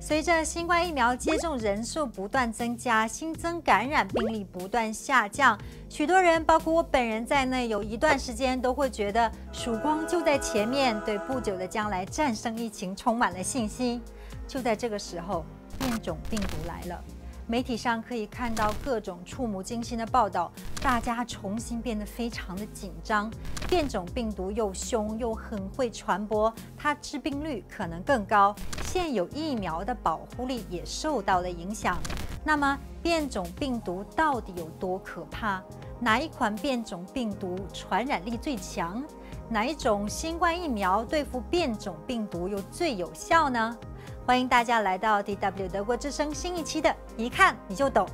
随着新冠疫苗接种人数不断增加，新增感染病例不断下降，许多人，包括我本人在内，有一段时间都会觉得曙光就在前面，对不久的将来战胜疫情充满了信心。就在这个时候，变种病毒来了。媒体上可以看到各种触目惊心的报道，大家重新变得非常的紧张。变种病毒又凶又很会传播，它致病率可能更高，现有疫苗的保护力也受到了影响。那么，变种病毒到底有多可怕？哪一款变种病毒传染力最强？哪一种新冠疫苗对付变种病毒又最有效呢？欢迎大家来到 DW 德国之声新一期的一看你就懂。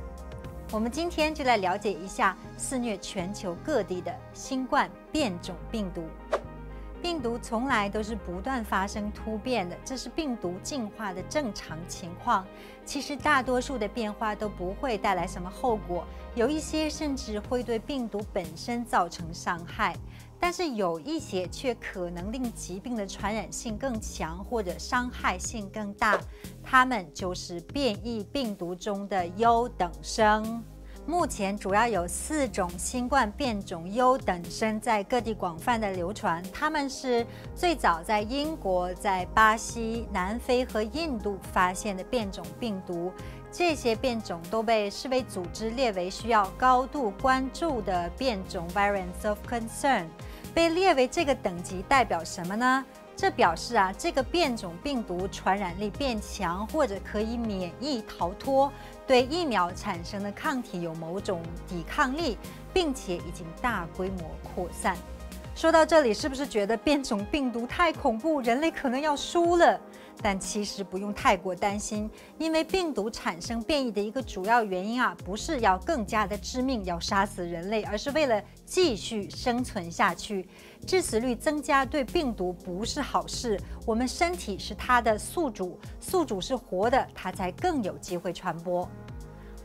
我们今天就来了解一下肆虐全球各地的新冠变种病毒。病毒从来都是不断发生突变的，这是病毒进化的正常情况。其实大多数的变化都不会带来什么后果，有一些甚至会对病毒本身造成伤害。但是有一些却可能令疾病的传染性更强或者伤害性更大，它们就是变异病毒中的优等生。目前主要有4种新冠变种优等生在各地广泛的流传，它们是最早在英国、在巴西、南非和印度发现的变种病毒。这些变种都被世卫组织列为需要高度关注的变种 （Variants of Concern）。被列为这个等级代表什么呢？这表示这个变种病毒传染力变强，或者可以免疫逃脱，对疫苗产生的抗体有某种抵抗力，并且已经大规模扩散。说到这里，是不是觉得变种病毒太恐怖，人类可能要输了？但其实不用太过担心，因为病毒产生变异的一个主要原因不是要更加的致命，要杀死人类，而是为了继续生存下去。致死率增加对病毒不是好事，我们身体是它的宿主，宿主是活的，它才更有机会传播。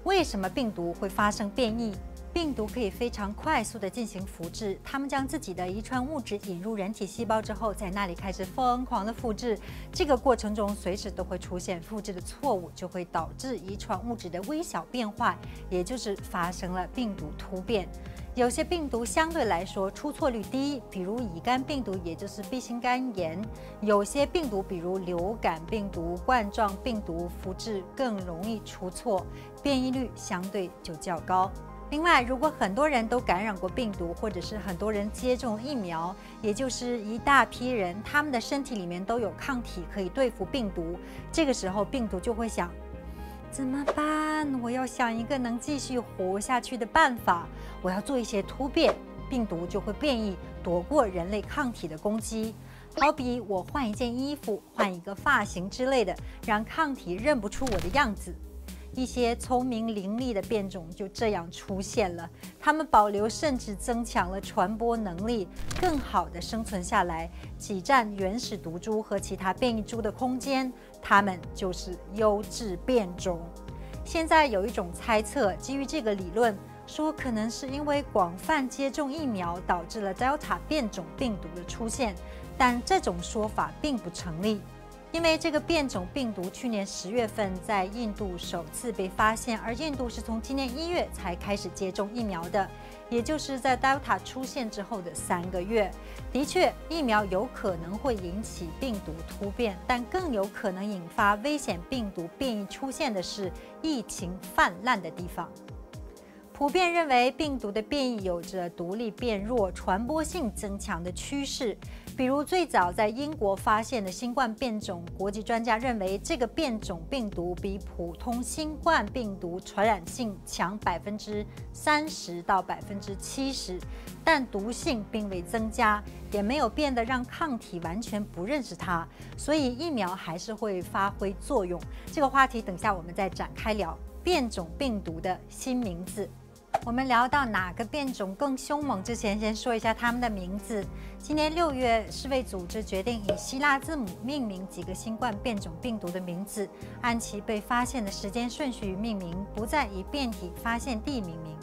为什么病毒会发生变异？病毒可以非常快速地进行复制，它们将自己的遗传物质引入人体细胞之后，在那里开始疯狂的复制。这个过程中随时都会出现复制的错误，就会导致遗传物质的微小变化，也就是发生了病毒突变。有些病毒相对来说出错率低，比如乙肝病毒，也就是 B 型肝炎；有些病毒，比如流感病毒、冠状病毒，复制更容易出错，变异率相对就较高。另外，如果很多人都感染过病毒，或者是很多人接种了疫苗，也就是一大批人，他们的身体里面都有抗体可以对付病毒，这个时候病毒就会想，怎么办？我要想一个能继续活下去的办法，我要做一些突变，病毒就会变异，躲过人类抗体的攻击。好比我换一件衣服，换一个发型之类的，让抗体认不出我的样子。一些聪明伶俐的变种就这样出现了，它们保留甚至增强了传播能力，更好地生存下来，挤占原始毒株和其他变异株的空间，它们就是优质变种。现在有一种猜测，基于这个理论，说可能是因为广泛接种疫苗导致了 Delta 变种病毒的出现，但这种说法并不成立。因为这个变种病毒去年10月份在印度首次被发现，而印度是从今年1月才开始接种疫苗的，也就是在 Delta 出现之后的3个月。的确，疫苗有可能会引起病毒突变，但更有可能引发危险病毒变异出现的是疫情泛滥的地方。普遍认为，病毒的变异有着独立变弱、传播性增强的趋势。比如，最早在英国发现的新冠变种，国际专家认为这个变种病毒比普通新冠病毒传染性强30%到70%，但毒性并未增加，也没有变得让抗体完全不认识它，所以疫苗还是会发挥作用。这个话题等下我们再展开聊。变种病毒的新名字。我们聊到哪个变种更凶猛之前，先说一下它们的名字。今年6月，世卫组织决定以希腊字母命名几个新冠变种病毒的名字，按其被发现的时间顺序命名，不再以变体发现地命名。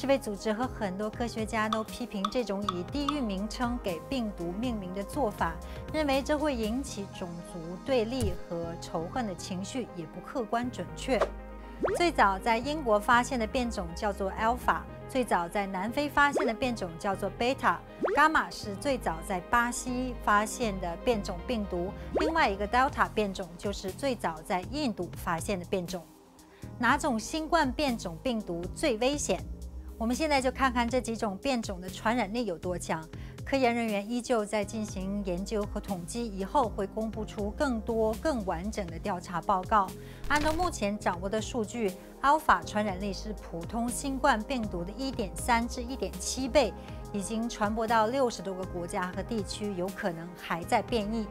世卫组织和很多科学家都批评这种以地域名称给病毒命名的做法，认为这会引起种族对立和仇恨的情绪，也不客观准确。最早在英国发现的变种叫做 Alpha， 最早在南非发现的变种叫做 Beta， 伽马是最早在巴西发现的变种病毒，另外一个 Delta 变种就是最早在印度发现的变种。哪种新冠变种病毒最危险？我们现在就看看这几种变种的传染力有多强。科研人员依旧在进行研究和统计，以后会公布出更多、更完整的调查报告。按照目前掌握的数据 ，Alpha 传染力是普通新冠病毒的1.3至1.7倍，已经传播到60多个国家和地区，有可能还在变异。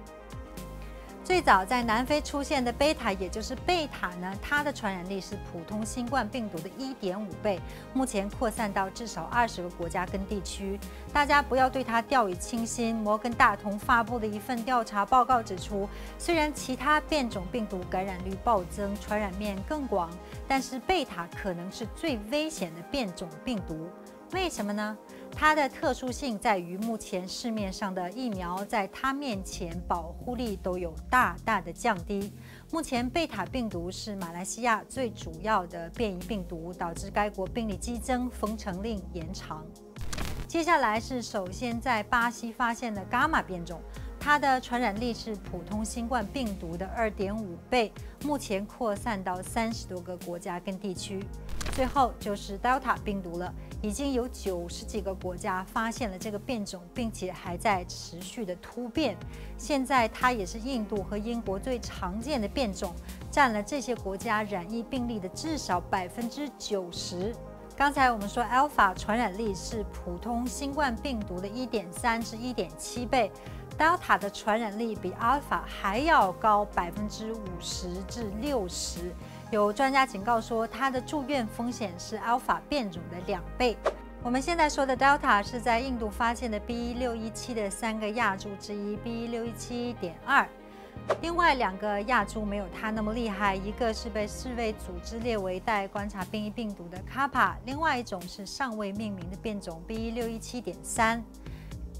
最早在南非出现的贝塔，也就是贝塔呢，它的传染力是普通新冠病毒的1.5倍，目前扩散到至少20个国家跟地区。大家不要对它掉以轻心。摩根大通发布的一份调查报告指出，虽然其他变种病毒感染率暴增，传染面更广，但是贝塔可能是最危险的变种病毒。为什么呢？它的特殊性在于，目前市面上的疫苗在它面前保护力都有大大的降低。目前贝塔病毒是马来西亚最主要的变异病毒，导致该国病例激增，封城令延长。接下来是首先在巴西发现的伽马变种，它的传染力是普通新冠病毒的2.5倍，目前扩散到30多个国家跟地区。最后就是 Delta 病毒了，已经有90几个国家发现了这个变种，并且还在持续的突变。现在它也是印度和英国最常见的变种，占了这些国家染疫病例的至少90%。刚才我们说 Alpha 传染力是普通新冠病毒的1.3至1.7倍。Delta 的传染力比 Alpha 还要高50%至60%，有专家警告说，它的住院风险是 Alpha 变种的2倍。我们现在说的 Delta 是在印度发现的 B.1.617的3个亚株之一 B.1.617.2， 另外2个亚株没有它那么厉害，一个是被世卫组织列为待观察变异病毒的 Kappa， 另外一种是尚未命名的变种 B.1.617.3。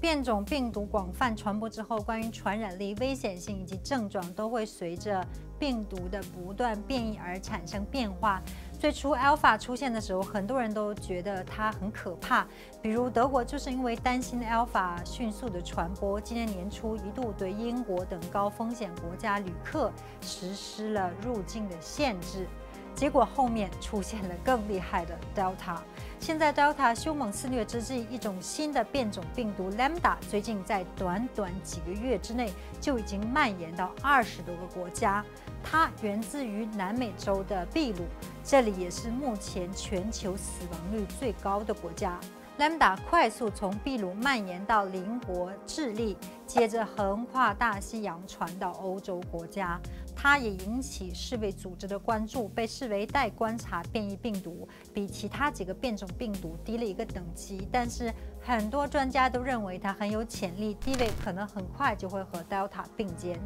变种病毒广泛传播之后，关于传染力、危险性以及症状都会随着病毒的不断变异而产生变化。最初 Alpha 出现的时候，很多人都觉得它很可怕，比如德国就是因为担心 Alpha 迅速的传播，今年年初一度对英国等高风险国家旅客实施了入境的限制。结果后面出现了更厉害的 Delta。现在 Delta 凶猛肆虐之际，一种新的变种病毒 Lambda 最近在短短几个月之内就已经蔓延到20多个国家。它源自于南美洲的秘鲁，这里也是目前全球死亡率最高的国家。Lambda 快速从秘鲁蔓延到邻国智利，接着横跨大西洋传到欧洲国家。它也引起世卫组织的关注，被视为待观察变异病毒，比其他几个变种病毒低了一个等级。但是很多专家都认为它很有潜力，地位可能很快就会和 Delta 并肩。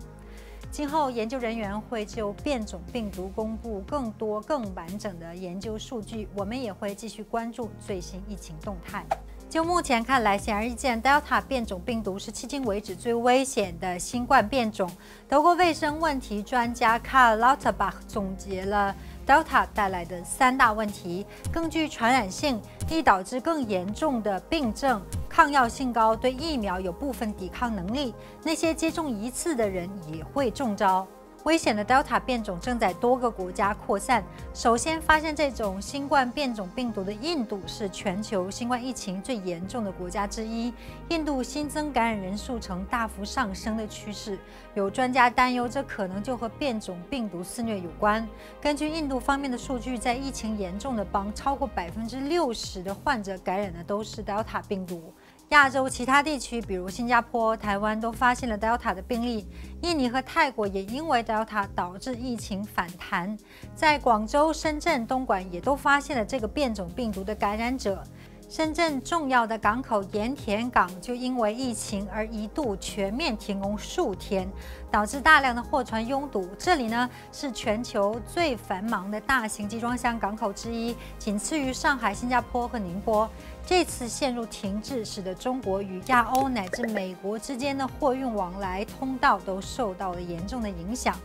今后研究人员会就变种病毒公布更多、更完整的研究数据，我们也会继续关注最新疫情动态。就目前看来，显而易见 ，Delta 变种病毒是迄今为止最危险的新冠变种。德国卫生问题专家 Karl Lauterbach 总结了 Delta 带来的3大问题：更具传染性，易导致更严重的病症，抗药性高，对疫苗有部分抵抗能力。那些接种1次的人也会中招。危险的 Delta 变种正在多个国家扩散。首先发现这种新冠变种病毒的印度是全球新冠疫情最严重的国家之一。印度新增感染人数呈大幅上升的趋势，有专家担忧这可能就和变种病毒肆虐有关。根据印度方面的数据，在疫情严重的邦，超过60%的患者感染的都是 Delta 病毒。亚洲其他地区，比如新加坡、台湾，都发现了 Delta 的病例。印尼和泰国也因为 Delta 导致疫情反弹。在广州、深圳、东莞也都发现了这个变种病毒的感染者。深圳重要的港口盐田港就因为疫情而一度全面停工数天，导致大量的货船拥堵。这里呢是全球最繁忙的大型集装箱港口之一，仅次于上海、新加坡和宁波。这次陷入停滞，使得中国与亚欧乃至美国之间的货运往来通道都受到了严重的影响。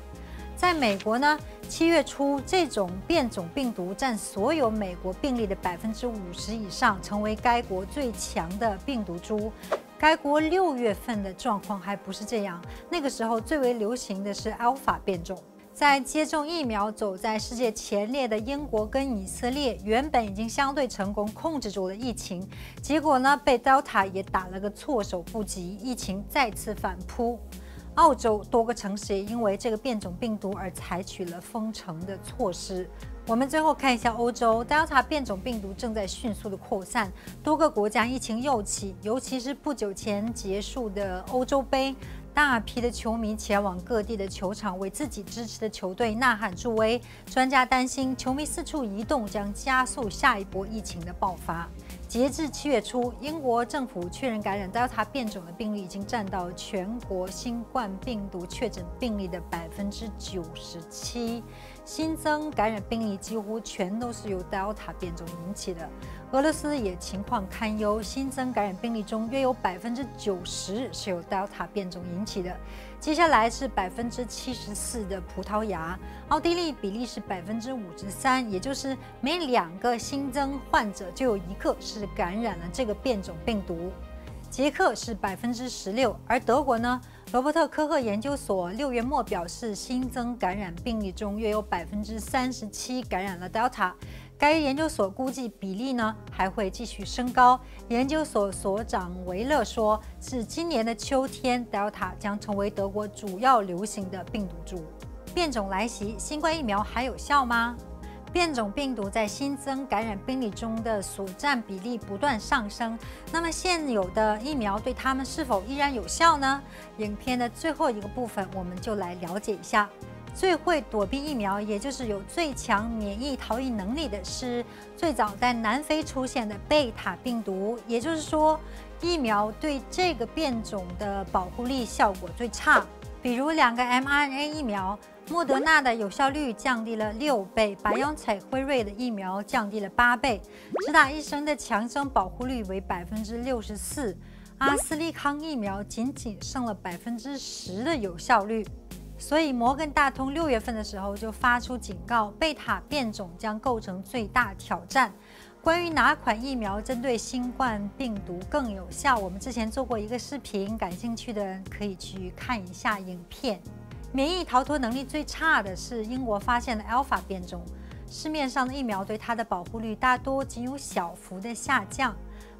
在美国呢，7月初，这种变种病毒占所有美国病例的50%以上，成为该国最强的病毒株。该国6月份的状况还不是这样，那个时候最为流行的是 Alpha 变种。在接种疫苗走在世界前列的英国跟以色列，原本已经相对成功控制住了疫情，结果呢被 Delta 也打了个措手不及，疫情再次反扑。澳洲多个城市也因为这个变种病毒而采取了封城的措施。我们最后看一下欧洲 ，Delta 变种病毒正在迅速的扩散，多个国家疫情又起，尤其是不久前结束的欧洲杯，大批的球迷前往各地的球场为自己支持的球队呐喊助威。专家担心，球迷四处移动将加速下一波疫情的爆发。截至7月初，英国政府确认感染 Delta 变种的病例已经占到全国新冠病毒确诊病例的97%，新增感染病例几乎全都是由 Delta 变种引起的。俄罗斯也情况堪忧，新增感染病例中约有90%是由 Delta 变种引起的。接下来是74%的葡萄牙，奥地利比例是53%，也就是每2个新增患者就有1个是感染了这个变种病毒。捷克是16%，而德国呢？罗伯特科赫研究所6月末表示，新增感染病例中约有37%感染了 Delta。该研究所估计比例呢还会继续升高。研究所所长维勒说，至今年的秋天 ，Delta 将成为德国主要流行的病毒株。变种来袭，新冠疫苗还有效吗？变种病毒在新增感染病例中的所占比例不断上升，那么现有的疫苗对它们是否依然有效呢？影片的最后一个部分，我们就来了解一下。最会躲避疫苗，也就是有最强免疫逃逸能力的是最早在南非出现的贝塔病毒，也就是说，疫苗对这个变种的保护力效果最差。比如2个 mRNA 疫苗，莫德纳的有效率降低了6倍，BioNTech 辉瑞的疫苗降低了8倍，只打1针的强生保护率为64%，阿斯利康疫苗仅剩了10%的有效率。所以摩根大通6月份的时候就发出警告，贝塔变种将构成最大挑战。关于哪款疫苗针对新冠病毒更有效，我们之前做过一个视频，感兴趣的人可以去看一下影片。免疫逃脱能力最差的是英国发现的 Alpha 变种，市面上的疫苗对它的保护率大多仅有小幅的下降。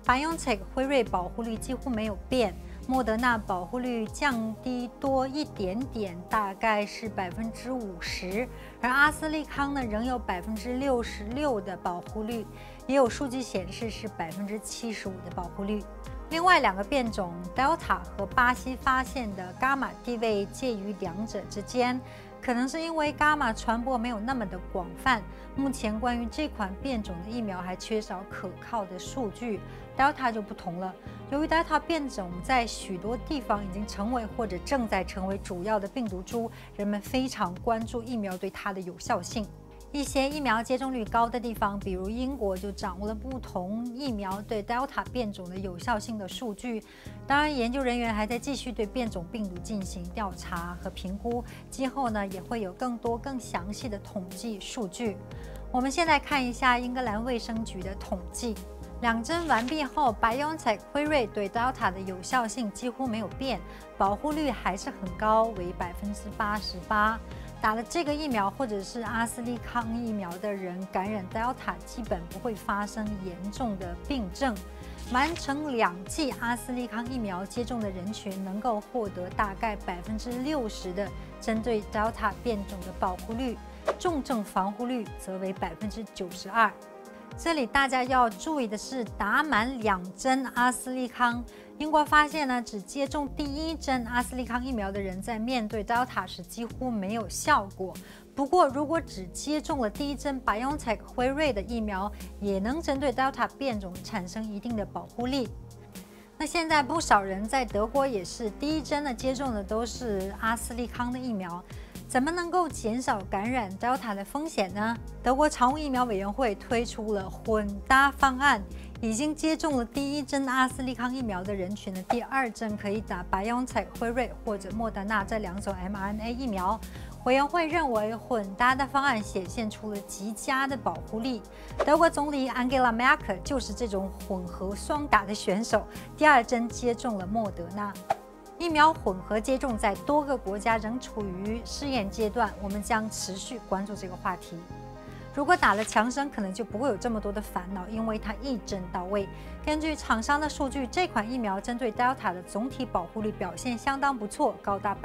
BioNTech 辉瑞保护率几乎没有变，莫德纳保护率降低多一点点，大概是50%，而阿斯利康呢仍有66%的保护率，也有数据显示是75%的保护率。另外2个变种 Delta 和巴西发现的伽马地位介于两者之间，可能是因为伽马传播没有那么的广泛。目前关于这款变种的疫苗还缺少可靠的数据。Delta 就不同了，由于 Delta 变种在许多地方已经成为或者正在成为主要的病毒株，人们非常关注疫苗对它的有效性。一些疫苗接种率高的地方，比如英国，就掌握了不同疫苗对 Delta 变种的有效性的数据。当然，研究人员还在继续对变种病毒进行调查和评估，今后呢也会有更多更详细的统计数据。我们现在看一下英格兰卫生局的统计。2针完毕后 ，BioNTech 辉瑞对 Delta 的有效性几乎没有变，保护率还是很高，为88%。打了这个疫苗或者是阿斯利康疫苗的人感染 Delta 基本不会发生严重的病症。完成2剂阿斯利康疫苗接种的人群能够获得大概60%的针对 Delta 变种的保护率，重症防护率则为92%。这里大家要注意的是，打满2针阿斯利康。英国发现呢，只接种第1针阿斯利康疫苗的人，在面对 Delta 时几乎没有效果。不过，如果只接种了第一针 BioNTech 辉瑞的疫苗，也能针对 Delta 变种产生一定的保护力。那现在不少人在德国也是第一针呢接种的都是阿斯利康的疫苗，怎么能够减少感染 Delta 的风险呢？德国常务疫苗委员会推出了混搭方案，已经接种了第一针阿斯利康疫苗的人群的第二针可以打 BioNTech 辉瑞或者莫德纳这2种 mRNA 疫苗。委员会认为，混搭的方案显现出了极佳的保护力。德国总理 Angela Merkel 就是这种混合双打的选手，第二针接种了莫德纳。疫苗混合接种在多个国家仍处于试验阶段，我们将持续关注这个话题。如果打了强生，可能就不会有这么多的烦恼，因为它一针到位。根据厂商的数据，这款疫苗针对 Delta 的总体保护力表现相当不错，高达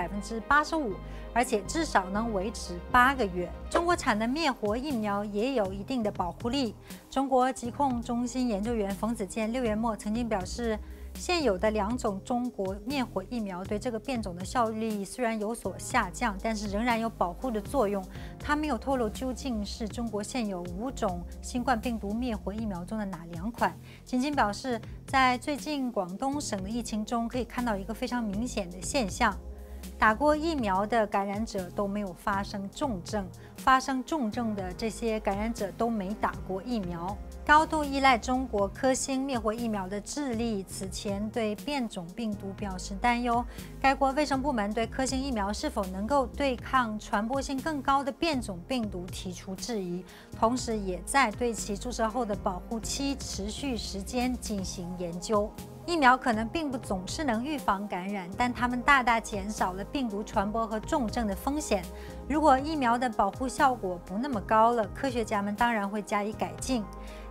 85%，而且至少能维持8个月。中国产的灭活疫苗也有一定的保护力。中国疾控中心研究员冯子健6月末曾经表示，现有的2种中国灭活疫苗对这个变种的效力虽然有所下降，但是仍然有保护的作用。他没有透露究竟是中国现有5种新冠病毒灭活疫苗中的哪2款。仅仅表示，在最近广东省的疫情中，可以看到一个非常明显的现象。打过疫苗的感染者都没有发生重症，发生重症的这些感染者都没打过疫苗。高度依赖中国科兴灭活疫苗的智利此前对变种病毒表示担忧，该国卫生部门对科兴疫苗是否能够对抗传播性更高的变种病毒提出质疑，同时也在对其注射后的保护期持续时间进行研究。疫苗可能并不总是能预防感染，但它们大大减少了病毒传播和重症的风险。如果疫苗的保护效果不那么高了，科学家们当然会加以改进。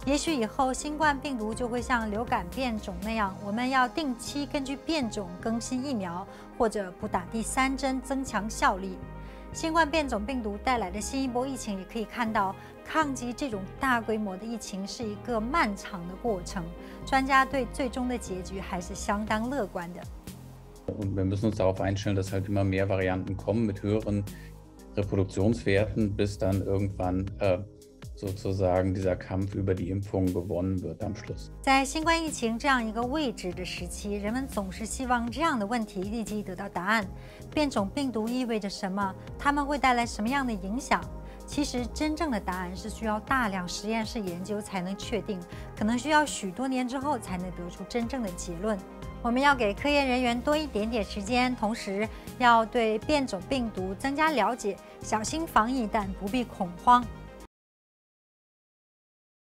也许以后新冠病毒就会像流感变种那样，我们要定期根据变种更新疫苗，或者补打第3针增强效力。新冠变种病毒带来的新一波疫情也可以看到，抗击这种大规模的疫情是一个漫长的过程。专家对最终的结局还是相当乐观的。Und wir müssen uns darauf einstellen, dass halt immer mehr Varianten kommen mit höheren Reproduktionswerten, bis dann irgendwann sozusagen dieser Kampf über die Impfung gewonnen wird am Schluss. 在新冠疫情这样一个未知的时期，人们总是希望这样的问题立即得到答案：变种病毒意味着什么？它们会带来什么样的影响？其实，真正的答案是需要大量实验室研究才能确定，可能需要许多年之后才能得出真正的结论。我们要给科研人员多一点点时间，同时要对变种病毒增加了解，小心防疫，但不必恐慌。